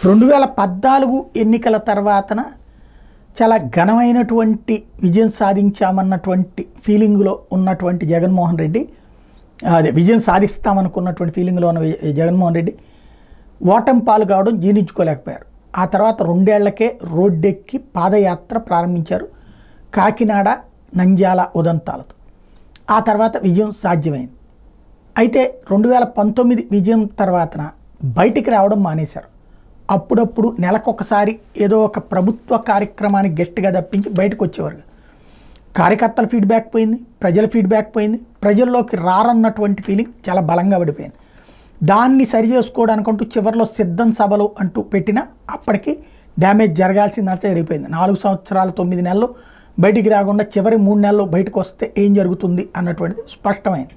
2014 ఎన్నికల తర్వాతన చాలా ఘనమైనటువంటి విజయం సాధించామన్నటువంటి ఫీలింగ్లో ఉన్నటువంటి జగన్మోహన్ రెడ్డి, అదే విజయం సాధిస్తామనుకున్నటువంటి ఫీలింగ్లో ఉన్న జగన్మోహన్ రెడ్డి ఓటమి పాలు కావడం జీర్ణించుకోలేకపోయారు. ఆ తర్వాత 2 ఏళ్లకే రోడ్డెక్కి పాదయాత్ర ప్రారంభించారు కాకినాడ నంద్యాల ఉదంతాలతో. ఆ తర్వాత విజయం సాధ్యమైంది. అయితే 2019 విజయం తర్వాతన బయటికి రావడం మానేశారు. అప్పుడప్పుడు నెలకొకసారి ఏదో ఒక ప్రభుత్వ కార్యక్రమానికి గట్టిగా తప్పించి బయటకు వచ్చేవారు. కార్యకర్తల ఫీడ్బ్యాక్ పోయింది, ప్రజల ఫీడ్బ్యాక్ పోయింది, ప్రజల్లోకి రారన్నటువంటి ఫీలింగ్ చాలా బలంగా పడిపోయింది. దాన్ని సరి చేసుకోవడానికంటూ చివరిలో సిద్ధం సభలు అంటూ పెట్టినా అప్పటికి డ్యామేజ్ జరగాల్సిందంతా జరిగిపోయింది. 4 సంవత్సరాలు 9 నెలలు బయటికి రాకుండా చివరి 3 నెలలు బయటకు వస్తే ఏం జరుగుతుంది అన్నటువంటిది స్పష్టమైంది.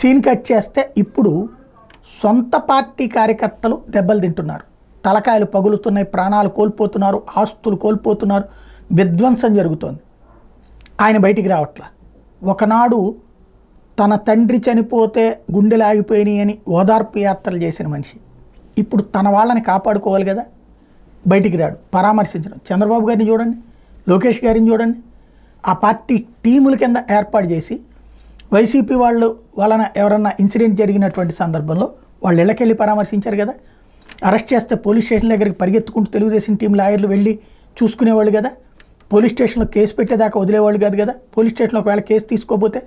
సీన్ కట్ చేస్తే ఇప్పుడు సొంత పార్టీ కార్యకర్తలు దెబ్బలు తింటున్నారు, తలకాయలు పగులుతున్నాయి, ప్రాణాలు కోల్పోతున్నారు, ఆస్తులు కోల్పోతున్నారు, విధ్వంసం జరుగుతోంది. ఆయన బయటికి రావట్లా. ఒకనాడు తన తండ్రి చనిపోతే గుండెలు ఆగిపోయినాయి అని ఓదార్పు యాత్రలు చేసిన మనిషి ఇప్పుడు తన వాళ్ళని కాపాడుకోవాలి కదా, బయటికి రాడు, పరామర్శించడం. చంద్రబాబు గారిని చూడండి, లోకేష్ గారిని చూడండి, ఆ పార్టీ టీముల కింద ఏర్పాటు చేసి వైసీపీ వాళ్ళు వలన ఎవరన్నా ఇన్సిడెంట్ జరిగినటువంటి సందర్భంలో వాళ్ళు ఇళ్ళకెళ్ళి పరామర్శించారు కదా. అరెస్ట్ చేస్తే పోలీస్ స్టేషన్ దగ్గరికి పరిగెత్తుకుంటూ తెలుగుదేశం టీం లాయర్లు వెళ్ళి చూసుకునేవాళ్ళు కదా. పోలీస్ స్టేషన్లో కేసు పెట్టేదాకా వదిలేవాళ్ళు కాదు కదా. పోలీస్ స్టేషన్లో ఒకవేళ కేసు తీసుకోకపోతే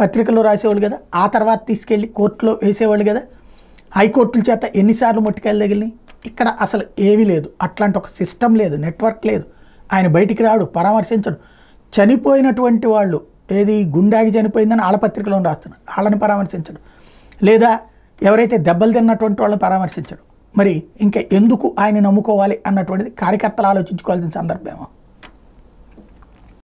పత్రికల్లో రాసేవాళ్ళు కదా. ఆ తర్వాత తీసుకెళ్ళి కోర్టులో వేసేవాళ్ళు కదా. హైకోర్టుల చేత ఎన్నిసార్లు మొట్టికాయలు తగిలినాయి. ఇక్కడ అసలు ఏమీ లేదు, అట్లాంటి ఒక సిస్టమ్ లేదు, నెట్వర్క్ లేదు. ఆయన బయటికి రాడు, పరామర్శించడు. చనిపోయినటువంటి వాళ్ళు ఏది గుండాగి చనిపోయిందని ఆడపత్రికలో రాస్తున్నాడు, వాళ్ళని పరామర్శించడు. లేదా ఎవరైతే దెబ్బలు తిన్నటువంటి వాళ్ళని పరామర్శించడు. మరి ఇంకా ఎందుకు ఆయన నమ్ముకోవాలి అన్నటువంటిది కార్యకర్తలు ఆలోచించుకోవాల్సిన సందర్భమేమో.